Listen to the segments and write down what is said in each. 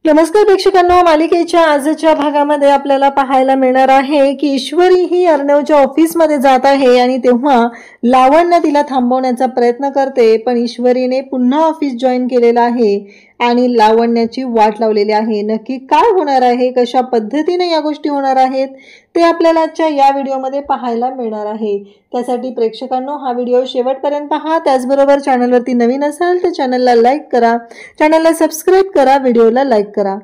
नमस्कार प्रेक्षकांनो, मालिकेच्या आजच्या भागामध्ये आपल्याला पाहायला मिळणार आहे की ईश्वरी ही अर्णवच्या ऑफिसमध्ये जात आहे आणि तेव्हा लावण्य तिला थांबवण्याचा प्रयत्न करते, पण ईश्वरीने पुन्हा ऑफिस जॉईन केलेलं आहे आणि लावण्याची वाट लावलेली आहे. नक्की काय होणार आहे, कशा पद्धतीने या गोष्टी होणार आहेत ते आपल्याला आजच्या या व्हिडिओमध्ये पाहायला मिळणार आहे. त्यासाठी प्रेक्षकांनो हा व्हिडिओ शेवटपर्यंत पहा. त्याचबरोबर चॅनलवरती नवीन असाल तर चॅनलला लाईक करा, चॅनलला सबस्क्राईब करा, व्हिडिओला लाईक करा.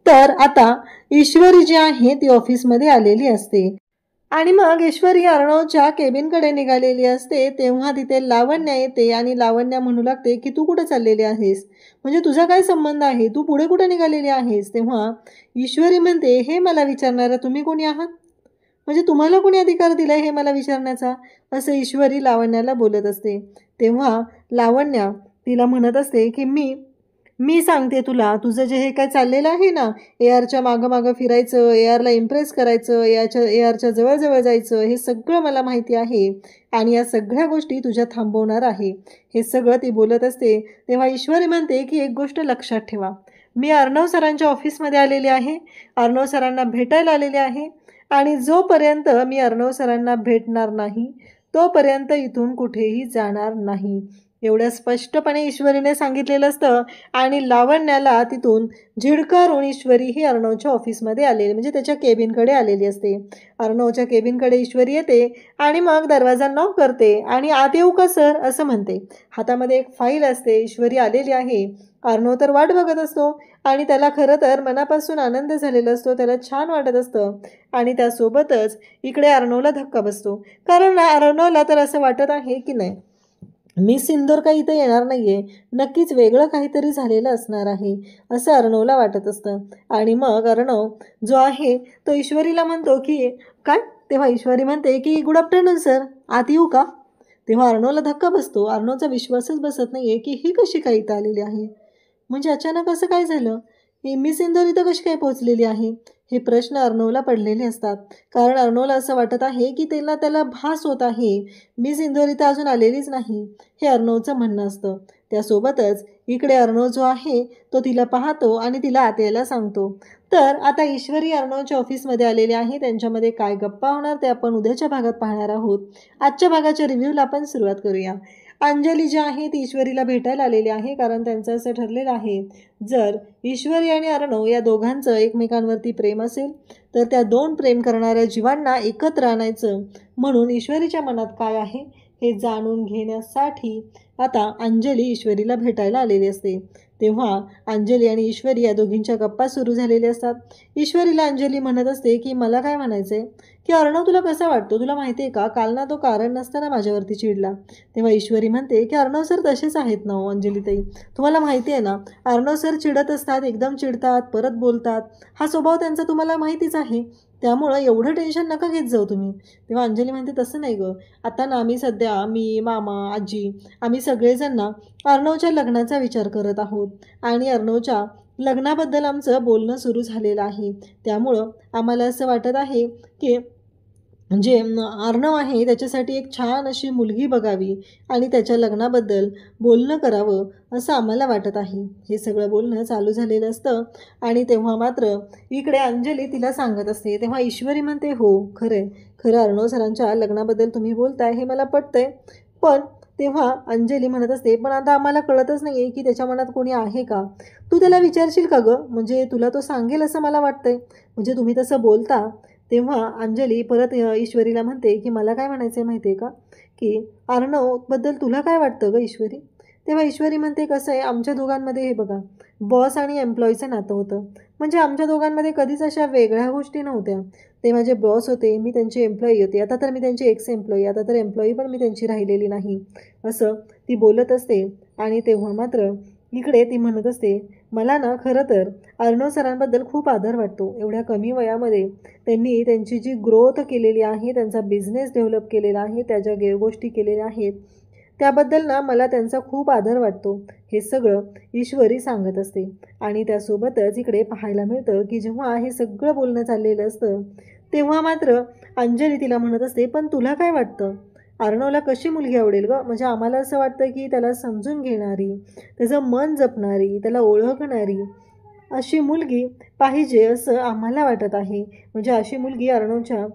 तर आता ईश्वरी जी आहे ती ऑफिसमध्ये आलेली असते आणि मग ईश्वरी अर्णवच्या केबिनकडे निघालेली असते. तेव्हा तिथे लावण्य येते आणि लावण्य म्हणू लागते की तू कुठे चाललेली आहेस, म्हणजे तुझा काय संबंध आहे, तू पुढे कुठे निघालेली आहेस. तेव्हा ईश्वरी म्हणते, हे मला विचारणारा तुम्ही कोणी आहात, म्हणजे तुम्हाला कोणी अधिकार दिलाय हे मला विचारण्याचा, असं ईश्वरी लावण्याला बोलत असते. तेव्हा लावण्य तिला म्हणत असते की मी सांगते तुला, तुझं जे हे काय चाललेलं आहे ना, ARच्या मागं फिरायचं, ARला इम्प्रेस करायचं, ARच्या जवळ जायचं, हे सगळं मला माहिती आहे आणि या सगळ्या गोष्टी तुझ्या थांबवणार आहे, हे सगळं ती बोलत असते. तेव्हा ईश्वरी म्हणते की एक गोष्ट लक्षात ठेवा, मी अर्णव सरांच्या ऑफिसमध्ये आलेले आहे, अर्णव सरांना भेटायला आलेले आहे आणि जोपर्यंत मी अर्णव सरांना भेटणार नाही तोपर्यंत इथून कुठेही जाणार नाही, एवढ्या स्पष्टपणे ईश्वरीने सांगितलेलं असतं. आणि लावण्याला तिथून झिडकारून ईश्वरी ही अर्णवच्या ऑफिसमध्ये आलेली, म्हणजे त्याच्या केबिनकडे आलेली असते. अर्णवच्या केबिनकडे ईश्वरी येते आणि मग दरवाजा नॉक करते आणि आत येऊ का सर असं म्हणते. हातामध्ये एक फाईल असते. ईश्वरी आलेली आहे. अर्णव तर वाट बघत असतो आणि त्याला खरं तर मनापासून आनंद झालेला असतो, त्याला छान वाटत असतं आणि त्यासोबतच इकडे अर्णवला धक्का बसतो, कारण अर्णवला तर असं वाटत आहे की नाही, मिस इंदोर काही इथं येणार नाहीये, नक्कीच वेगळं काहीतरी झालेलं असणार आहे असं अर्णवला वाटत असतं. आणि मग अर्णव जो आहे तो ईश्वरीला म्हणतो की काय. तेव्हा ईश्वरी म्हणते की गुड आफ्टरनून सर, आत येऊ का. तेव्हा अर्णवला धक्का बसतो. अर्णवचा विश्वासच बसत नाहीये की ही कशी काही इथं आलेली आहे, म्हणजे अचानक असं काय झालं, ही मिस इंदोर इथं कशी काय पोहोचलेली आहे, हे प्रश्न अर्णवला पडलेले असतात. कारण अर्णवला असं वाटत आहे की त्याला भास होत आहे मिस इंदोर इथं अजून आलेलीच नाही, हे अर्णवचं म्हणणं असतं. त्यासोबतच इकडे अर्णव जो आहे तो तिला पाहतो आणि तिला आत यायला सांगतो. तर आता ईश्वरी अर्णवच्या ऑफिसमध्ये आलेली आहे. त्यांच्यामध्ये काय गप्पा होणार ते आपण उद्याच्या भागात पाहणार आहोत. आजच्या भागाच्या रिव्ह्यूला आपण सुरुवात करूया. अंजली जी आहे ती ईश्वरीला भेटायला आलेली आहे, कारण त्यांचं असं ठरलेलं आहे, जर ईश्वरी आणि अर्णव या दोघांचं एकमेकांवरती प्रेम असेल तर त्या दोन प्रेम करणाऱ्या जीवांना एकत्र आणायचं. म्हणून ईश्वरीच्या मनात काय आहे हे जाणून घेण्यासाठी आता अंजली ईश्वरीला भेटायला आलेली असते. तेव्हा अंजली आणि ईश्वरी या दोघींच्या गप्पा सुरू झालेल्या असतात. ईश्वरीला अंजली म्हणत असते की मला काय म्हणायचं आहे की अर्णव तुला कसा वाटतो, तुला माहिती आहे का, काल ना तो कारण नसताना माझ्यावरती चिडला. तेव्हा ईश्वरी म्हणते की अर्णव सर तसेच आहेत ना हो अंजलीताई, तुम्हाला माहिती आहे ना, अर्णव सर चिडत असतात, एकदम चिडतात, परत बोलतात, हा स्वभाव त्यांचा तुम्हाला माहितीच आहे, त्यामुळं एवढं टेन्शन नका घेत जाऊ तुम्ही. तेव्हा अंजली म्हणते तसं नाही गं, आता ना आम्ही सध्या, मी, मामा, आजी, आम्ही सगळेजण ना अर्णवच्या लग्नाचा विचार करत आहोत आणि अर्णवच्या लग्नाबद्दल आमचं बोलणं सुरू झालेलं आहे. त्यामुळं आम्हाला असं वाटत आहे की म्हणजे अर्णव आहे त्याच्यासाठी एक छान अशी मुलगी बघावी आणि त्याच्या लग्नाबद्दल बोलणं करावं असं आम्हाला वाटत आहे. हे सगळं बोलणं चालू झालेलं असतं आणि तेव्हा मात्र इकडे अंजली तिला सांगत असते. तेव्हा ईश्वरी म्हणते हो खरं अर्णव सरांच्या लग्नाबद्दल तुम्ही बोलताय हे मला पटतंय, पण तेव्हा अंजली म्हणत असते पण आता आम्हाला कळतच नाही आहे की त्याच्या मनात कोणी आहे का, तू त्याला विचारशील का गं, म्हणजे तुला तो सांगेल असं मला वाटतंय, म्हणजे तुम्ही तसं बोलता. तेव्हा अंजली परत ईश्वरीला म्हणते की मला काय म्हणायचं आहे माहिती आहे का, की अर्णवबद्दल तुला काय वाटतं गं ईश्वरी. तेव्हा ईश्वरी म्हणते कसं आहे, आमच्या दोघांमध्ये हे बघा बॉस आणि एम्प्लॉईचं नातं होतं, म्हणजे आमच्या दोघांमध्ये कधीच अशा वेगळ्या गोष्टी नव्हत्या. ते माझे बॉस होते, मी त्यांची एम्प्लॉई होते, आता तर मी त्यांची एक्स एम्प्लॉई, आता तर एम्प्लॉई पण मी त्यांची राहिलेली नाही, असं ती बोलत असते. आणि तेव्हा मात्र इकडे ती म्हणत असते मला ना खरं तर अर्णव सरांबद्दल खूप आदर वाटतो. एवढ्या कमी वयामध्ये त्यांनी त्यांची जी ग्रोथ केलेली आहे, त्यांचा बिझनेस डेव्हलप केलेला आहे, त्या ज्या गोष्टी केलेल्या आहेत त्याबद्दल ना मला त्यांचा खूप आदर वाटतो, हे सगळं ईश्वरी सांगत असते. आणि त्यासोबतच इकडे पाहायला मिळतं की जेव्हा हे सगळं बोलणं चाललेलं असतं तेव्हा मात्र अंजली तिला म्हणत असते पण तुला काय वाटतं, अर्णवला कशी मुलगी आवडेल गं, म्हणजे आम्हाला असं वाटतं की त्याला समजून घेणारी, त्याचं मन जपणारी, त्याला ओळखणारी अशी मुलगी पाहिजे असं आम्हाला वाटत आहे. म्हणजे अशी मुलगी अर्णवच्या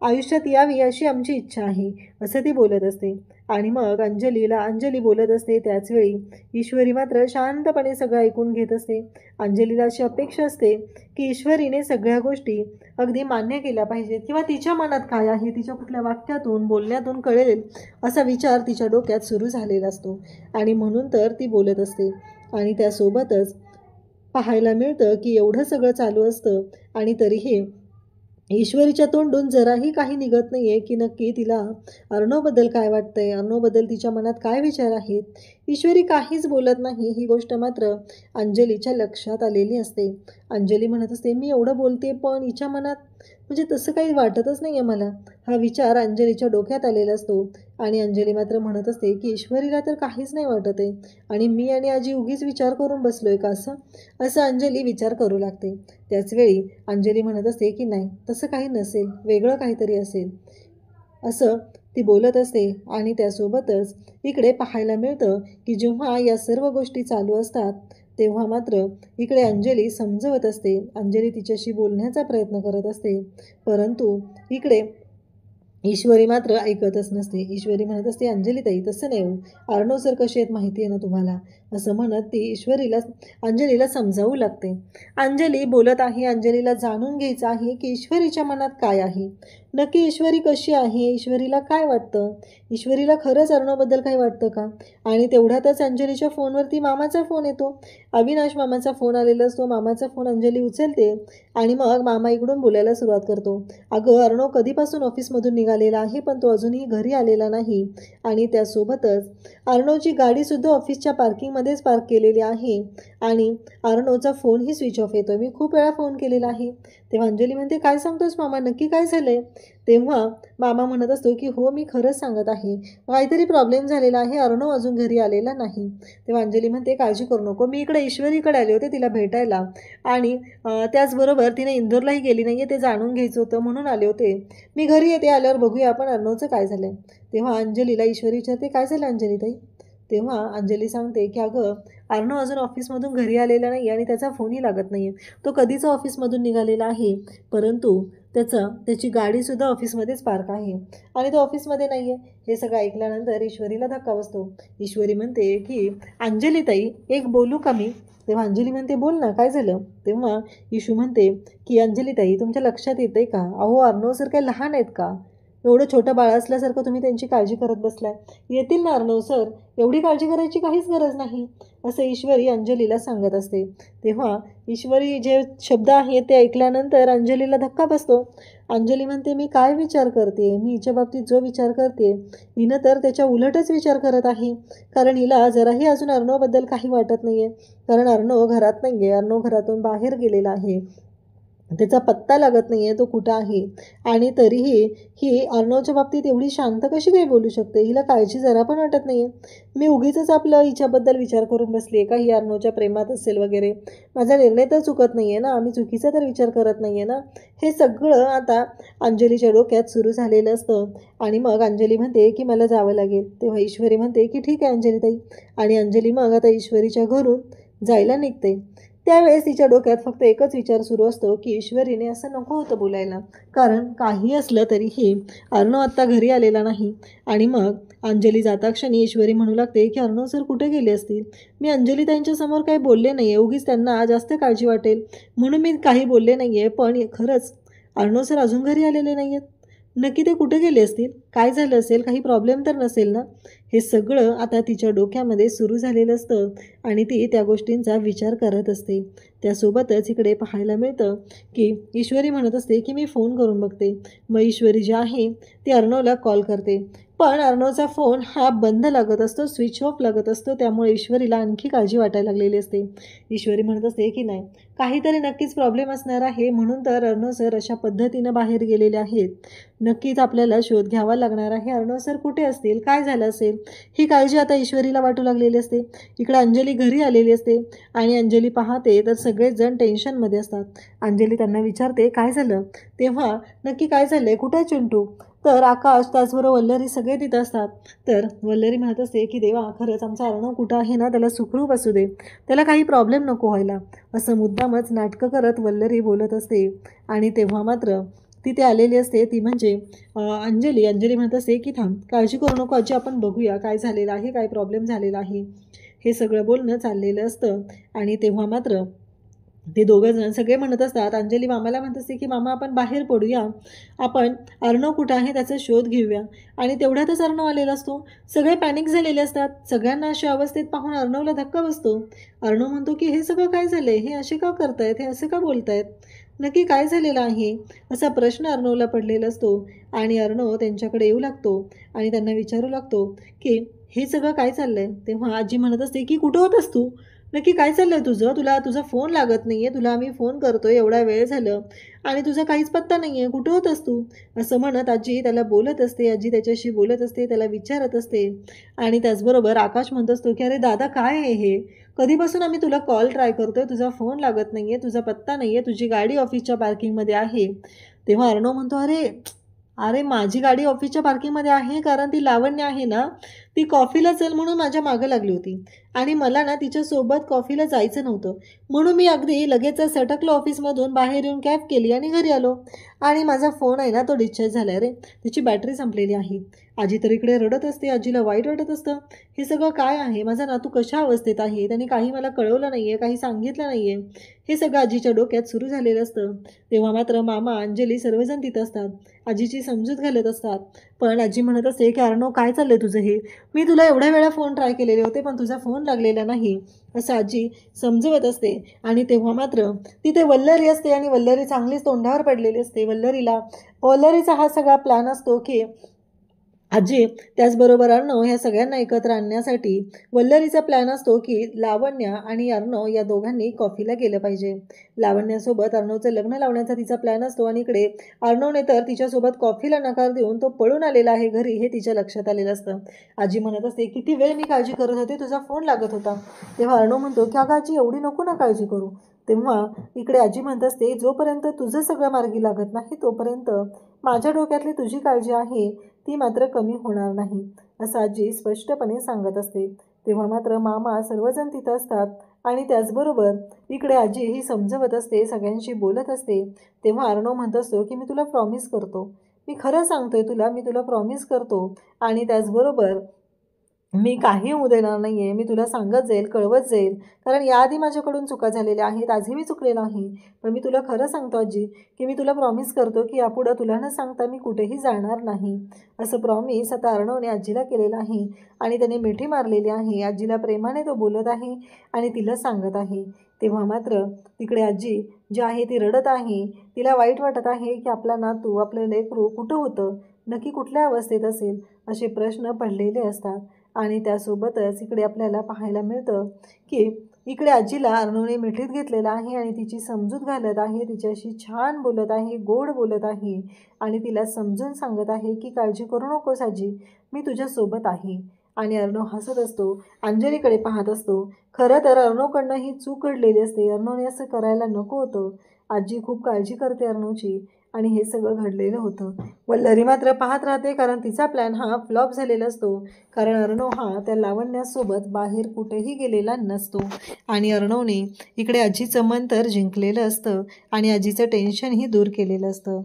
आयुष्यात यावी अशी आमची इच्छा आहे, असं ती बोलत असते. आणि मग अंजली बोलत असते. त्याचवेळी ईश्वरी मात्र शांतपणे सगळं ऐकून घेत असते. अंजलीला अशी अपेक्षा असते की ईश्वरीने सगळ्या गोष्टी अगदी मान्य केल्या पाहिजेत किंवा तिच्या मनात काय आहे, तिच्या कुठल्या वाक्यातून बोलण्यातून कळेल असा विचार तिच्या डोक्यात सुरू झालेला असतो. आणि म्हणून तर ती बोलत असते. आणि त्यासोबतच पाहायला मिळतं की एवढं सगळं चालू असतं आणि तरीही ईश्वरीच्या तोंडून जराही काही निघत नाही आहे की नक्की तिला अर्णवबद्दल काय वाटतंय, अर्णवबद्दल तिच्या मनात काय विचार आहेत. ईश्वरी काहीच बोलत नाही. ही गोष्ट मात्र अंजलीच्या लक्षात आलेली असते. अंजली म्हणत असते, मी एवढं बोलते पण हिच्या मनात म्हणजे तसं काही वाटतच नाही आहे मला. हा विचार अंजलीच्या डोक्यात आलेला असतो. आणि अंजली मात्र म्हणत असते की ईश्वरीला तर काहीच नाही वाटत आहे आणि मी आणि आजी उगीच विचार करून बसलोय का असं अंजली विचार करू लागते. त्याचवेळी अंजली म्हणत असते की नाही, तसं काही नसेल, वेगळं काहीतरी असेल असं ती बोलत असते. आणि त्यासोबतच इकडे पाहायला मिळतं की जेव्हा या सर्व गोष्टी चालू असतात तेव्हा मात्र इकडे अंजली समजवत असते. अंजली तिच्याशी बोलण्याचा प्रयत्न करत असते, परंतु इकडे ईश्वरी मात्र ऐकतच नसते. ईश्वरी म्हणत असते, अंजलीताई तसं नाही हो, अर्णव सर कसे आहेत माहिती आहे ना तुम्हाला, असं म्हणत ती अंजलीला समजावू लागते. अंजली बोलत आहे. अंजलीला जाणून घ्यायचं आहे की ईश्वरीच्या मनात काय आहे, नक्की ईश्वरी कशी आहे, ईश्वरीला काय वाटतं, ईश्वरीला खरंच अर्णवबद्दल काही वाटतं का. आणि तेवढ्यातच अंजलीच्या फोनवरती मामाचा फोन येतो. अविनाश मामाचा फोन आलेला असतो. मामाचा फोन अंजली उचलते आणि मग मामा इकडून बोलायला सुरुवात करतो. अगं अर्णव कधीपासून ऑफिसमधून निघालेला आहे पण तो अजूनही घरी आलेला नाही. आणि त्यासोबतच अर्णवची गाडीसुद्धा ऑफिसच्या पार्किंगमध्येच पार्क केलेली आहे आणि अर्णवचा फोनही स्विच ऑफ येतो. मी खूप वेळा फोन केलेला आहे. तेव्हा अंजली म्हणते, काय सांगतोस मामा, नक्की काय झालंय. तेव्हा मामा म्हणत असतो की हो, मी खरंच सांगत आहे, काहीतरी प्रॉब्लेम झालेला आहे, अर्णव अजून घरी आलेला नाही. तेव्हा अंजली म्हणते, काळजी करू नको, मी इकडे ईश्वरीकडे आले होते तिला भेटायला आणि त्याचबरोबर तिने इंदोरलाही गेली नाही आहे ते जाणून घ्यायचं होतं म्हणून आले होते. मी घरी येते, आल्यावर बघूया आपण अर्णवचं काय झालं आहे. तेव्हा अंजलीला ईश्वरी विचारते, काय झालं अंजलीताई. तेव्हा अंजली सांगते की अगं अर्णव अजून ऑफिसमधून घरी आलेला नाही आणि त्याचा फोनही लागत नाही आहे. तो कधीचा ऑफिसमधून निघालेला आहे, परंतु त्याची गाडीसुद्धा ऑफिसमध्येच पार्क आहे आणि तो ऑफिसमध्ये नाही आहे. हे सगळं ऐकल्यानंतर ईश्वरीला धक्का बसतो. ईश्वरी म्हणते की अंजलीताई एक बोलू का मी. तेव्हा अंजली म्हणते, बोल ना, काय झालं. तेव्हा ईशू म्हणते की अंजलीताई तुमच्या लक्षात येतं आहे का, अहो अर्णव सर काय लहान आहेत का, एवढं छोटं बाळ असल्यासारखं तुम्ही त्यांची काळजी करत बसलाय. येतील ना अर्णव सर, एवढी काळजी करायची काहीच गरज नाही, असं ईश्वरी अंजलीला सांगत असते. तेव्हा ईश्वरी जे शब्द आहेत ते ऐकल्यानंतर अंजलीला धक्का बसतो. अंजली म्हणते, मी काय विचार करते, मी हिच्या बाबतीत जो विचार करते हिनं तर त्याच्या उलटच विचार करत आहे. कारण हिला जराही अजून अर्णवबद्दल काही वाटत नाही आहे. कारण अर्णव घरात नाही आहे, अर्णव घरातून बाहेर गेलेला आहे, त्याचा पत्ता लागत नाही आहे तो कुठं आहे. आणि तरीही ही अर्णवच्या बाबतीत एवढी शांत कशी काही बोलू शकते, हिला काळजी जरा पण वाटत नाही आहे. मी उगीच आपलं हिच्याबद्दल विचार करून बसली आहे का, ही अर्णवच्या प्रेमात असेल वगैरे, माझा निर्णय तर चुकत नाही आहे ना, आम्ही चुकीचा तर विचार करत नाही आहे ना. हे सगळं आता अंजलीच्या डोक्यात सुरू झालेलं असतं. आणि मग अंजली म्हणते की मला जावं लागेल. तेव्हा ईश्वरी म्हणते की ठीक आहे अंजलीताई. आणि अंजली मग आता ईश्वरीच्या घरून जायला निघते. त्यावेळेस तिच्या डोक्यात फक्त एकच विचार सुरू असतो की ईश्वरीने असं नको होतं बोलायला, कारण काही असलं तरीही अर्णव आत्ता घरी आलेला नाही. आणि मग अंजली जाता क्षणी ईश्वरी म्हणू लागते की अर्णव सर कुठे गेले असतील, मी अंजली त्यांच्यासमोर काही बोलले नाही आहे, उगीच त्यांना जास्त काळजी वाटेल म्हणून मी काही बोलले नाही आहे. पण खरंच अर्णव सर अजून घरी आलेले नाही आहेत, नक्की ते कुठे गेले असतील, काय झालं असेल, काही प्रॉब्लेम तर नसेल ना. हे सगळं आता तिच्या डोक्यामध्ये सुरू झालेलं असतं आणि ती त्या गोष्टींचा विचार करत असते. त्यासोबतच इकडे पाहायला मिळतं की ईश्वरी म्हणत असते की मी फोन करून बघते. मग ईश्वरी जी आहे ती अर्णवला कॉल करते, पण अर्णवचा फोन हा बंद लागत असतो, स्विच ऑफ लागत असतो. त्यामुळे ईश्वरीला आणखी काळजी वाटायला लागलेली असते. ईश्वरी म्हणत असते की नाही, काहीतरी नक्कीच प्रॉब्लेम असणार आहे, म्हणून तर अर्णव सर अशा पद्धतीनं बाहेर गेलेले आहेत. नक्कीच आपल्याला शोध घ्यावा लागणार आहे, अर्णव सर कुठे असतील, काय झालं असेल, ही काळजी आता ईश्वरीला वाटू लागलेली असते. इकडे अंजली घरी आलेली असते आणि अंजली पाहते तर सगळेच जण टेन्शनमध्ये असतात. अंजली त्यांना विचारते काय झालं. तेव्हा नक्की काय झालं आहे, कुठे आहे चिंटू. तर आकाश त्याचबरोबर वल्लरी सगळे तिथं असतात. तर वल्लरी म्हणत असते की देवा, खरंच आमचा अर्णव कुठं आहे ना, त्याला सुखरूप असू दे, त्याला काही प्रॉब्लेम नको व्हायला, असं मुद्दामच नाटकं करत वल्लरी बोलत असते. आणि तेव्हा मात्र तिथे आलेली असते ती म्हणजे अंजली म्हणत असते की थांब, काळजी करू नको आजी, आपण बघूया काय झालेलं आहे, काय प्रॉब्लेम झालेला आहे. हे सगळं बोलणं चाललेलं असतं. आणि तेव्हा मात्र ते दोघं जण सगळे म्हणत असतात, अंजली मामाला म्हणत असते की मामा, आपण बाहेर पडूया, आपण अर्णव कुठं आहे त्याचा शोध घेऊया. आणि तेवढ्यातच अर्णव आलेला असतो. सगळे पॅनिक झालेले असतात. सगळ्यांना अशा अवस्थेत पाहून अर्णवला धक्का बसतो. अर्णव म्हणतो की हे सगळं काय झालंय, हे असे का करतायत, हे असे का बोलतायत, नक्की काय झालेलं आहे, असा प्रश्न अर्णवला पडलेला असतो. आणि अर्णव त्यांच्याकडे येऊ लागतो आणि त्यांना विचारू लागतो की हे सगळं काय चाललंय. तेव्हा आजी म्हणत असते की कुठं होतस तू, नक्की काय चाललंय तुझं, तुझा फोन लागत नाहीये, तुला आम्ही फोन करतोय, एवढा वेळ झालं आणि तुझा काहीच पत्ता नाहीये, कुठं होतस तू, असं म्हणत आजी त्याला बोलत असते. आजी त्याच्याशी बोलत असते, त्याला विचारत असते. आणि त्याचबरोबर आकाश म्हणत असतो की अरे दादा, काय आहे हे, कधीपासून आम्ही तुला कॉल ट्राय करतोय, तुझा फोन लागत नाहीये, तुझा पत्ता नाहीये, तुझी गाडी ऑफिसच्या पार्किंगमध्ये आहे. तेव्हा अर्णव म्हणतो, अरे अरे माझी गाडी ऑफिसच्या पार्किंगमध्ये आहे, कारण ती लावण्य आहे ना, ती कॉफीला चल म्हणून माझ्या मागं लागली होती आणि मला ना तिच्यासोबत कॉफीला जायचं नव्हतं, म्हणून मी अगदी लगेच सटकलो ऑफिसमधून, बाहेर येऊन कॅब केली आणि घरी आलो. आणि माझा फोन आहे ना, तो डिस्चार्ज झाला रे, त्याची बॅटरी संपलेली आहे. आजी तर इकडे रडत असते. आजीला वाईट वाटत असतं. हे सगळं काय आहे, माझा नातू कशा अवस्थेत आहे, त्याने काही मला कळवलं नाही आहे, काही सांगितलं नाही आहे, हे सगळं आजीच्या डोक्यात सुरू झालेलं असतं. तेव्हा मात्र मामा, अंजली सर्वजण तिथं असतात. आजीची समजूत घालत असतात. पण आजी म्हणत असते की अर्णव, काय चाललंय तुझं हे, मी तुला एवढ्या वेळा फोन ट्राय केलेले होते पण तुझा फोन लागलेला नाही, असं आजी समजवत असते. आणि तेव्हा मात्र तिथे वल्लरी असते आणि वल्लरी चांगलीच तोंडावर पडलेली असते. वल्लरीचा हा सगळा प्लॅन असतो की आजी त्याचबरोबर अर्णव ह्या सगळ्यांना एकत्र आणण्यासाठी वल्लरीचा प्लॅन असतो की लावण्या आणि अर्णव या दोघांनी कॉफीला गेलं पाहिजे. लावण्यासोबत अर्णवचं लग्न लावण्याचा तिचा प्लॅन असतो आणि इकडे अर्णवने तर तिच्यासोबत कॉफीला नकार देऊन तो पळून आलेला आहे घरी, हे तिच्या लक्षात आलेलं असतं. आजी म्हणत असते, किती वेळ मी काळजी करत होते, तुझा फोन लागत होता. तेव्हा अर्णव म्हणतो की अगं आजी, एवढी नको ना काळजी करू. तेव्हा इकडे आजी म्हणत असते, जोपर्यंत तुझं सगळं मार्गी लागत नाही तोपर्यंत माझ्या डोक्यातली तुझी काळजी आहे ती मात्र कमी होणार नाही, असं आजी स्पष्टपणे सांगत असते. तेव्हा मात्र मामा सर्वजण तिथं असतात आणि त्याचबरोबर इकडे आजी ही समजवत असते, सगळ्यांशी बोलत असते. तेव्हा अर्णव म्हणत असतो की मी तुला प्रॉमिस करतो, मी खरं सांगतोय तुला, मी तुला प्रॉमिस करतो आणि त्याचबरोबर मी काही होऊ देणार नाही आहे, मी तुला सांगत जाईल, कळवत जाईल, कारण याआधी माझ्याकडून चुका झालेल्या आहेत, आजही मी चुकलेलो आहे. पण मी तुला खरं सांगतो आजी की मी तुला प्रॉमिस करतो की यापुढं तुला न सांगता मी कुठेही जाणार नाही, असं प्रॉमिस आता अर्णवने आजीला केलेलं आहे. आणि त्याने मिठी मारलेली आहे. आजीला प्रेमाने तो बोलत आहे आणि तिला सांगत आहे. तेव्हा मात्र तिकडे आजी जी आहे ती रडत आहे. तिला वाईट वाटत आहे की आपला नातू, आपलं लेकरू कुठं होतं, नक्की कुठल्या अवस्थेत असेल, असे प्रश्न पडलेले असतात. आणि त्यासोबतच इकडे आपल्याला पाहायला मिळतं की इकडे आजीला अर्णवने मिठीत घेतलेलं आहे आणि तिची समजूत घालत आहे, तिच्याशी छान बोलत आहे, गोड बोलत आहे आणि तिला समजून सांगत आहे की काळजी करू नकोस आजी, मी तुझ्यासोबत आहे. आणि अर्णव हसत असतो, अंजलीकडे पाहत असतो. खरं तर अर्णवकडनं ही चूक घडलेली असते, अर्णवने असं करायला नको होतं. आजी खूप काळजी करते अर्णवची आणि हे सगळं घडलेलं होतं. वल्लरी मात्र पाहत राहते, कारण तिचा प्लॅन हा फ्लॉप झालेला असतो. कारण अर्णव हा त्या लावण्यासोबत बाहेर कुठेही गेलेला नसतो आणि अर्णवने इकडे आजीचं मन तर जिंकलेलं असतं आणि आजीचं टेन्शनही दूर केलेलं असतं.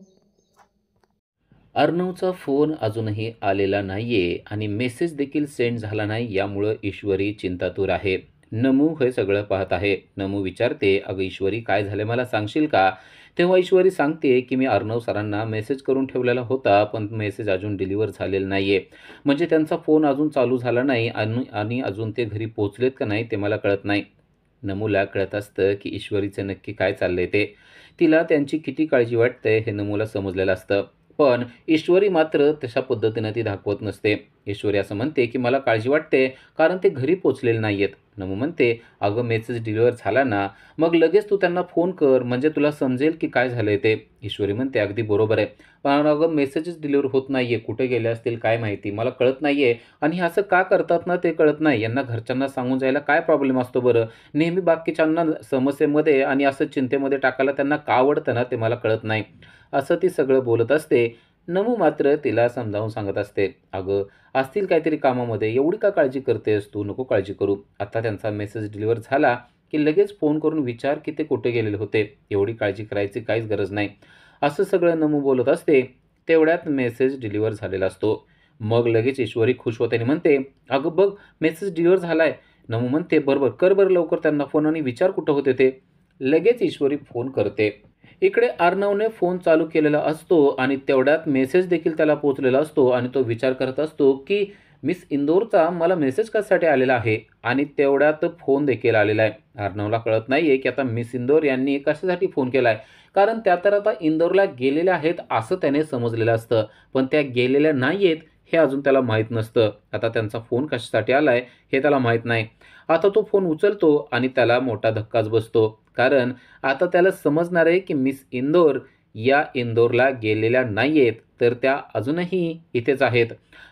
अर्णवचा फोन अजूनही आलेला नाहीये आणि मेसेज देखील सेंड झाला नाही, यामुळं ईश्वरी चिंतातूर आहे. नमू हे सगळं पाहत आहे. नमू विचारते, अगं ईश्वरी, काय झालं मला सांगशील का? तेव्हा ईश्वरी सांगते की मी अर्णव सरांना मेसेज करून ठेवलेला होता, पण मेसेज अजून डिलिव्हर झालेला नाही आहे, म्हणजे त्यांचा फोन अजून चालू झाला नाही आणि अजून ते घरी पोचलेत का नाही ते मला कळत नाही. नमूला कळत असतं की ईश्वरीचं नक्की काय चाललंय ते. तिला त्यांची किती काळजी वाटते हे नमूला समजलेलं असतं. पण ईश्वरी मात्र तशा पद्धतीनं ती दाखवत नसते. ईश्वरी असं म्हणते की मला काळजी वाटते कारण ते घरी पोचलेले नाही आहेत. नमू म्हणते, अगं मेसेज डिलिव्हर झाला ना, मग लगेच तू त्यांना फोन कर, म्हणजे तुला समजेल की काय झालं आहे ते. ईश्वरी म्हणते, अगदी बरोबर आहे, पण अगं मेसेजेस डिलिव्हर होत नाही आहे, कुठे गेले असतील काय माहिती, मला कळत नाही आहे. आणि असं का करतात ना ते कळत नाही. यांना घरच्यांना सांगून जायला काय प्रॉब्लेम असतो बरं? नेहमी बाकीच्यांना समस्येमध्ये आणि असं चिंतेमध्ये टाकायला त्यांना का आवडतं ना ते मला कळत नाही, असं ती सगळं बोलत असते. नमू मात्र तिला समजावून सांगत असते, अगं असतील काहीतरी कामामध्ये, एवढी का काळजी करतेस तू, नको काळजी करू. आता त्यांचा मेसेज डिलिव्हर झाला की लगेच फोन करून विचार की ते कुठे गेलेले होते, एवढी काळजी करायची काहीच गरज नाही. असं सगळं नमू बोलत असते. तेवढ्यात मेसेज डिलिव्हर झालेला असतो. मग लगेच ईश्वरी खुश होते आणि म्हणते, अगं बघ मेसेज डिलिव्हर झालाय. नमू म्हणते, बरोबर कर बरं लवकर त्यांना फोन आणि विचार कुठं होते ते. लगेच ईश्वरी फोन करते. इकडे अर्णवने फोन चालू केलेला असतो आणि तेवढ्यात मेसेज देखील त्याला पोहोचलेला असतो आणि तो विचार करत असतो की मिस इंदोरचा मला मेसेज कशासाठी आलेला आहे आणि तेवढ्यात फोन देखील आलेला आहे. अर्णवला कळत नाहीये की आता मिस इंदोर यांनी कशासाठी फोन केलाय, कारण त्या तर आता इंदोरला गेलेल्या आहेत असं त्याने समजलेलं असतं, पण त्या गेलेल्या नाहीयेत हे अजून त्याला माहीत नसतं. आता त्यांचा फोन कशासाठी आलाय हे त्याला माहीत नाही. आता तो फोन उचलतो आणि त्याला मोठा धक्काच बसतो, कारण आता त्याला समजणार आहे की मिस इंदोर या इंदोरला गेलेल्या नाहीयेत, तर त्या अजूनही इथेच आहेत.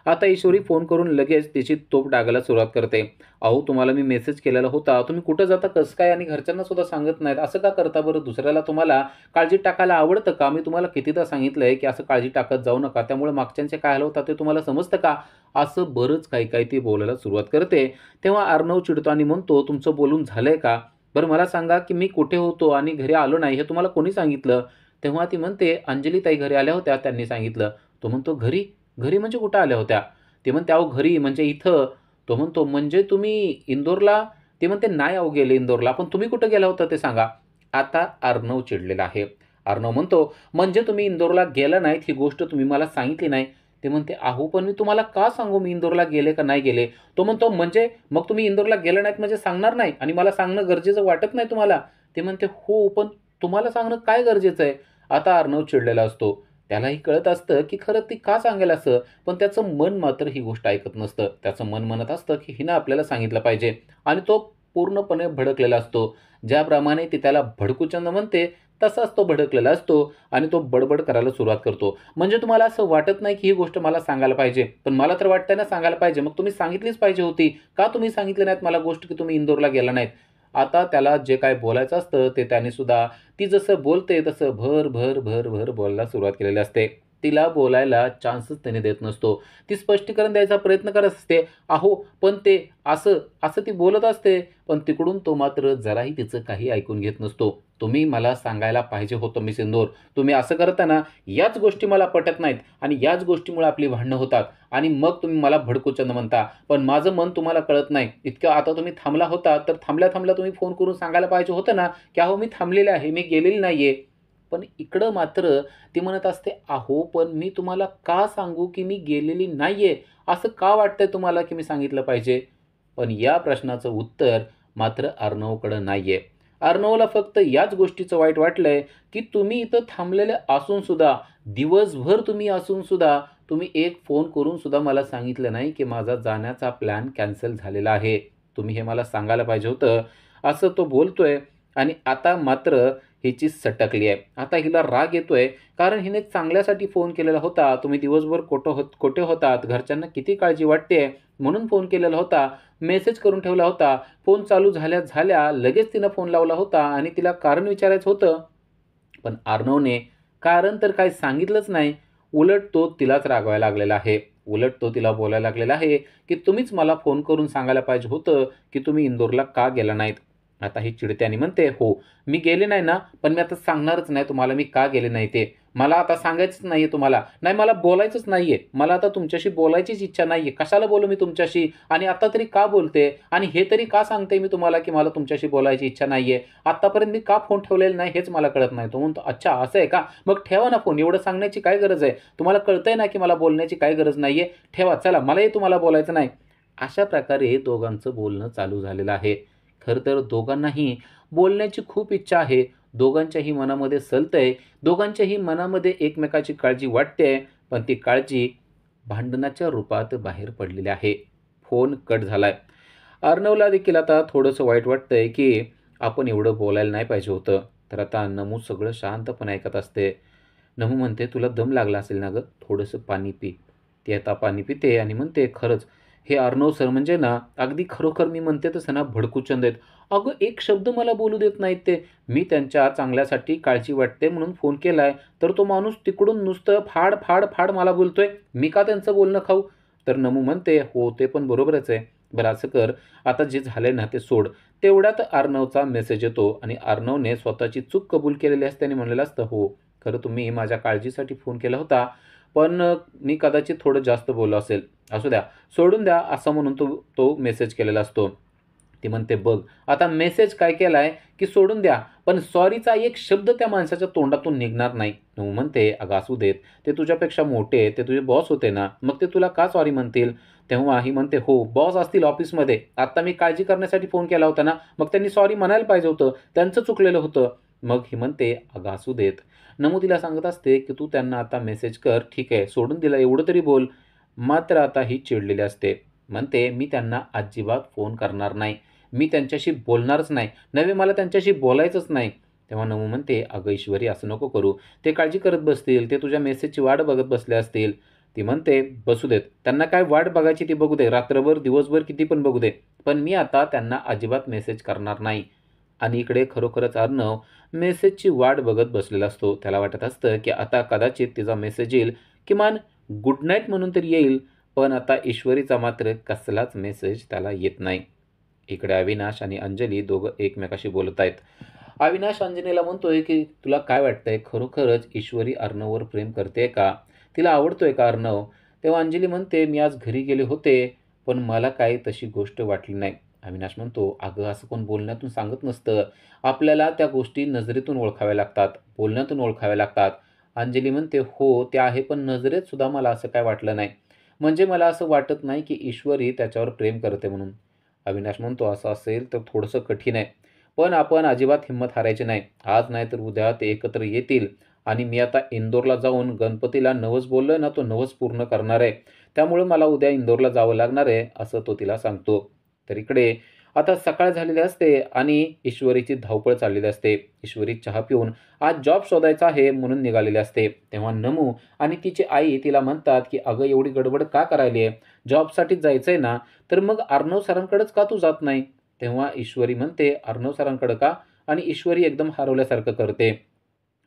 आता ईश्वरी फोन करून लगेच तिची तोफ डागायला सुरुवात करते. अहो तुम्हाला मी मेसेज केलेला होता, तुम्ही कुठं जाता कसं काय आणि घरच्यांना सुद्धा सांगत नाहीत, असं का करता बरं, दुसऱ्याला तुम्हाला काळजी टाकायला आवडतं का, मी तुम्हाला कितीदा सांगितलंय की असं काळजी टाकत जाऊ नका, त्यामुळे मागच्यांचे काय हाल होतात ते तुम्हाला समजतं का, असं बरंच काही काही ती बोलायला सुरुवात करते. तेव्हा अर्णव चिडतो आणि म्हणतो, तुमचं बोलून झालंय का, बरं मला सांगा की मी कुठे होतो आणि घरी आलो नाही हे तुम्हाला कोणी सांगितलं. तेव्हा ती म्हणते, अंजलीताई घरी आल्या होत्या त्यांनी सांगितलं. तो म्हणतो, घरी घरी म्हणजे कुठं आल्या होत्या. ते म्हणते, अहो घरी म्हणजे इथं. तो म्हणतो, म्हणजे तुम्ही इंदोरला. ते म्हणते, नाही अहो गेले इंदोरला, पण तुम्ही कुठं गेला होता ते सांगा. आता अर्णव चिडलेला आहे. अर्णव म्हणतो, म्हणजे तुम्ही इंदोरला गेला नाहीत ही गोष्ट तुम्ही मला सांगितली नाही. ते म्हणते, अहो पण मी तुम्हाला का सांगू मी इंदोरला गेले का नाही गेले. तो म्हणतो, म्हणजे मग तुम्ही इंदोरला गेला नाहीत म्हणजे सांगणार नाही आणि मला सांगणं गरजेचं वाटत नाही तुम्हाला. ते म्हणते, हो पण तुम्हाला सांगणं काय गरजेचं आहे. आता अर्णव चिडलेला असतो. त्यालाही कळत असतं की खरं ती का सांगेल असं, पण त्याचं मन मात्र ही गोष्ट ऐकत नसतं. त्याचं मन म्हणत असतं की हिनं आपल्याला सांगितलं पाहिजे आणि तो पूर्णपणे भडकलेला असतो. ज्याप्रमाणे ती त्याला भडकूचंद म्हणते तसाच तो भडकलेला असतो आणि तो बडबड करायला सुरुवात करतो. म्हणजे तुम्हाला असं वाटत नाही की ही गोष्ट मला सांगायला पाहिजे, पण मला तर वाटतंय ना सांगायला पाहिजे. मग तुम्ही सांगितलीच पाहिजे होती. का तुम्ही सांगितले नाहीत मला गोष्ट की तुम्ही इंदोरला गेला नाहीत. आता त्याला जे काय बोलायचं असतं ते त्याने सुद्धा ती जसं बोलते तसं भर भर भर भर बोलायला सुरुवात केलेली असते. तिला बोलायला चान्सच त्याने देत नसतो. ती स्पष्टीकरण द्यायचा प्रयत्न करत असते. अहो पण ते असं असं ती बोलत असते, पण तिकडून तो मात्र जराही तिचं काही ऐकून घेत नसतो. तुम्ही मला सांगायला पाहिजे होतं मिस इंदोर. तुम्ही असं करताना याच गोष्टी मला पटत नाहीत आणि याच गोष्टीमुळे आपली भांडणं होतात आणि मग तुम्ही मला भडकूचंद म्हणता. पण माझं मन तुम्हाला कळत नाही. इतकं आता तुम्ही थांबला होता तर थांबल्या थांबल्या तुम्ही फोन करून सांगायला पाहिजे होतं ना, की अहो मी थांबलेले आहे, मी गेलेली नाहीये. पण इकडं मात्र ती म्हणत असते, अहो पण मी तुम्हाला का सांगू की मी गेलेली नाहीये. असं का वाटतंय तुम्हाला की मी सांगितलं पाहिजे. पण या प्रश्नाचं उत्तर मात्र अर्णवकडं नाहीये. अर्णवला फक्त याच गोष्टीचं वाईट वाटलंय की तुम्ही इथं थांबलेले असून सुद्धा, दिवसभर तुम्ही असून सुद्धा तुम्ही एक फोन करून सुद्धा मला सांगितलं नाही की माझा जाण्याचा प्लॅन कॅन्सल झालेला आहे. तुम्ही हे मला सांगायला पाहिजे होतं. असं तो बोलतोय आणि आता मात्र हिची सटकली आहे. आता हिला राग येतोय, कारण हिने चांगल्यासाठी फोन केलेला होता. तुम्ही दिवसभर कुठे होतात, घरच्यांना किती काळजी वाटते म्हणून फोन केलेला होता. मेसेज करून ठेवला होता. फोन चालू झाल्या झाल्या लगेच तिनं फोन लावला होता आणि तिला कारण विचारायचं होतं. पण अर्णवने कारण तर काही सांगितलंच नाही. उलट तो तिलाच रागवायला लागलेला आहे. उलट तो तिला बोलायला लागलेला आहे की तुम्हीच मला फोन करून सांगायला पाहिजे होतं की तुम्ही इंदोरला का गेला नाहीत. आता ही चिडते आणि म्हणते, हो मी गेले नाही ना, पण मी आता सांगणारच नाही तुम्हाला मी का गेले नाही ते. मला आता सांगायचंच नाहीये तुम्हाला. नाही मला बोलायचंच नाहीये. मला आता तुमच्याशी बोलायचीच इच्छा नाहीये. कशाला बोलू मी तुमच्याशी आणि आता तरी का बोलते आणि हे तरी का सांगते मी तुम्हाला की मला तुमच्याशी बोलायची इच्छा नाहीये. आत्तापर्यंत मी का फोन ठेवलेला नाही हेच मला कळत नाही. तो म्हणतो, अच्छा असं आहे का, मग ठेवा ना फोन. एवढं सांगण्याची काय गरज आहे. तुम्हाला कळतंय ना की मला बोलण्याची काय गरज नाहीये. ठेवा चला, मलाही तुम्हाला बोलायचं नाही. अशा प्रकारे दोघांचं बोलणं चालू झालेलं आहे. खरं तर दोघांनाही बोलण्याची खूप इच्छा आहे. दोघांच्याही मनामध्ये सलतंय. दोघांच्याही मनामध्ये एकमेकाची काळजी वाटते, पण ती काळजी भांडणाच्या रूपात बाहेर पडलेली आहे. फोन कट झालाय. अर्णवला देखील आता थोडंसं वाईट वाटतंय की आपण एवढं बोलायला नाही पाहिजे होतं. तर आता नमू सगळं शांतपणे ऐकत असते. नमू म्हणते, तुला दम लागला असेल ना गं, थोडंसं पाणी पी. ती आता पाणी पिते आणि म्हणते, खरंच हे अर्णव सर म्हणजे ना अगदी खरोखर मी म्हणते तसं ना भडकूचंद आहेत. अगं एक शब्द मला बोलू देत नाहीत ते. मी त्यांच्या चांगल्यासाठी काळजी वाटते म्हणून फोन केलाय, तर तो माणूस तिकडून नुसतं फाड, फाड, फाड मला बोलतोय. मी का त्यांचं बोलणं खाऊ? तर नमू म्हणते, "हो, ते पण बरोबरच आहे. बरं असं कर, आता जे झालंय ना ते सोड." तेवढ्यात अर्णवचा मेसेज येतो आणि अर्णवने स्वतःची चूक कबूल केलेली असते आणि म्हणलेलं असतं, "हो, खरं तुम्ही माझ्या काळजीसाठी फोन केला होता, पण मी कदाचित थोडं जास्त बोललो असेल. असू द्या, सोडून द्या." असं म्हणून तो तो मेसेज केलेला असतो. ती म्हणते, "बघ, आता मेसेज काय केलाय, की सोडून द्या, पण सॉरीचा एक शब्द त्या माणसाच्या तोंडातून निघणार नाही." नऊ म्हणते, "अगं असू देत, ते तुझ्यापेक्षा मोठे, ते तुझे बॉस होते ना, मग ते तुला का सॉरी म्हणतील?" तेव्हा ही म्हणते, "हो, बॉस असतील ऑफिसमध्ये. आता मी काळजी करण्यासाठी फोन केला होता ना, मग त्यांनी सॉरी म्हणायला पाहिजे होतं. त्यांचं चुकलेलं होतं." मग ही म्हणते, "अगं असू देत." नमू तिला सांगत असते, की "तू त्यांना आता मेसेज कर, ठीक आहे, सोडून दिलं एवढं तरी बोल." मात्र आता ही चिडलेली असते. म्हणते, "मी त्यांना अजिबात फोन करणार नाही. मी त्यांच्याशी बोलणारच नाही. नव्हे मला त्यांच्याशी बोलायचंच नाही." तेव्हा नमू म्हणते, "अगं ईश्वरी असं नको करू. ते काळजी करत बसतील. ते तुझ्या मेसेजची वाट बघत बसले असतील." ती म्हणते, "बसू देत. त्यांना काय वाट बघायची ती बघू दे. रात्रभर, दिवसभर किती पण बघू दे. पण मी आता त्यांना अजिबात मेसेज करणार नाही." आणि इकडे खरोखरच अर्णव मेसेजची वाट बघत बसलेला असतो. त्याला वाटत असतं, की आता कदाचित तिचा मेसेज येईल. किमान गुड नाईट म्हणून तरी येईल. पण आता ईश्वरीचा मात्र कसलाच मेसेज त्याला येत नाही. इकडे अविनाश आणि अंजली दोघं एकमेकाशी बोलत आहेत. अविनाश अंजलीला म्हणतोय, की "तुला काय वाटतंय, खरोखरच ईश्वरी अर्णववर प्रेम करते का? तिला आवडतोय का अर्णव?" तेव्हा अंजली म्हणते, "मी आज घरी गेले होते, पण मला काही तशी गोष्ट वाटली नाही." अविनाश म्हणतो, "अगं असं कोण बोलण्यातून सांगत नसतं. आपल्याला त्या गोष्टी नजरेतून ओळखाव्या लागतात, बोलण्यातून ओळखाव्या लागतात." अंजली म्हणते, "हो, ते आहे, पण नजरेत सुद्धा मला असं काय वाटलं नाही. म्हणजे मला असं वाटत नाही, की ईश्वरी त्याच्यावर प्रेम करते म्हणून." अविनाश म्हणतो, "असं असेल तर थोडंसं कठीण आहे. पण आपण अजिबात हिंमत हारायची नाही. आज नाही तर उद्या ते एकत्र येतील आणि मी आता इंदोरला जाऊन गणपतीला नवस बोललोय ना, तो नवस पूर्ण करणार आहे. त्यामुळं मला उद्या इंदोरला जावं लागणार आहे," असं तो तिला सांगतो. तर इकडे आता सकाळ झालेली असते आणि ईश्वरीची धावपळ चाललेली असते. ईश्वरी चहा पिऊन आज जॉब शोधायचा आहे म्हणून निघालेली असते. तेव्हा नमू आणि तिची आई तिला म्हणतात, की "अगं एवढी गडबड का करायली आहे? जॉबसाठीच जायचंय ना, तर मग अर्णव सरांकडेच का तू जात नाही?" तेव्हा ईश्वरी म्हणते, "अर्णव सरांकडे का?" आणि ईश्वरी एकदम हरवल्यासारखं करते.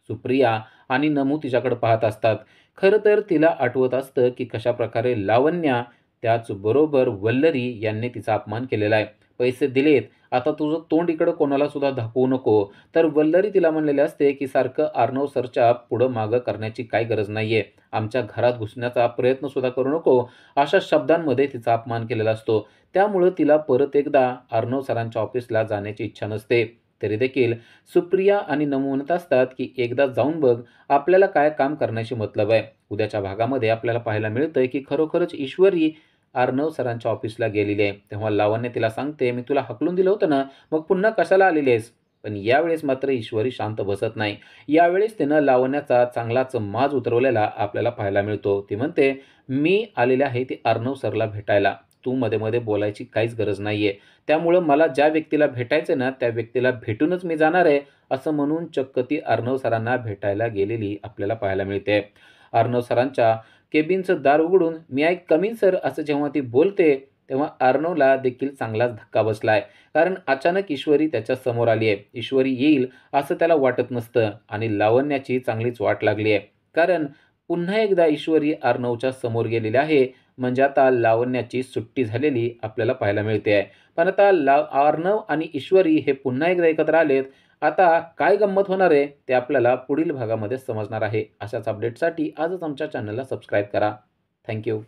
सुप्रिया आणि नमू तिच्याकडे पाहत असतात. खरं तर तिला आठवत असतं, की कशाप्रकारे लावण्या त्याचबरोबर वल्लरी यांनी तिचा अपमान केलेला आहे. पैसे दिलेत, आता तुझं तोंड इकडं कोणाला सुद्धा दाखवू नको. तर वल्लरी तिला म्हणलेले असते, की "सारखं अर्णव सरच्या पुढं मागं करण्याची काही गरज नाहीये. आमच्या घरात घुसण्याचा प्रयत्न सुद्धा करू नको." अशा शब्दांमध्ये तिचा अपमान केलेला असतो. त्यामुळं तिला परत एकदा अर्णव सरांच्या ऑफिसला जाण्याची इच्छा नसते. तरी देखील सुप्रिया आणि नमू म्हणत असतात, की "एकदा जाऊन बघ, आपल्याला काय काम करण्याशी मतलब आहे." उद्याच्या भागामध्ये आपल्याला पाहायला मिळतंय, की खरोखरच ईश्वरी अर्णव सरांच्या ऑफिसला गेलेली आहे. तेव्हा लावण्य तिला सांगते, "मी तुला हाकलून दिलं होतं ना, मग पुन्हा कशाला आलेली आहेस?" पण यावेळेस मात्र ईश्वरी शांत बसत नाही. यावेळेस तिनं लावण्याचा चांगलाच माज उतरवलेला आपल्याला पाहायला मिळतो. ती म्हणते, "मी आलेले आहे ते अर्णव सरला भेटायला. तू मध्ये-मध्ये बोलायची काहीच गरज नाहीये. त्यामुळं मला ज्या व्यक्तीला भेटायचंय ना, त्या व्यक्तीला भेटूनच मी जाणार आहे." असं म्हणून चक्क ती अर्णव सरांना भेटायला गेलेली आपल्याला पाहायला मिळते. अर्णव सरांच्या केबिनचं दार उघडून "मी आय कम इन सर" असं जेव्हा ती बोलते, तेव्हा अर्णवला देखील चांगलाच धक्का बसलाय. कारण अचानक ईश्वरी त्याच्या समोर आली आहे. ईश्वरी येईल असं त्याला वाटत नसतं आणि लावण्याची चांगलीच वाट लागली आहे. कारण पुन्हा एकदा ईश्वरी अर्णवच्या समोर गेलेली आहे. म्हणजे आता लावण्याची सुट्टी झालेली आपल्याला पाहायला मिळते आहे. पण आता अर्णव आणि ईश्वरी हे पुन्हा एकदा एकत्र आलेत. आता काय गंमत होणार आहे ते आपल्याला पुढील भागामध्ये समजणार आहे. अशाच अपडेटसाठी आजच आमच्या चॅनलला सबस्क्राईब करा. Thank you.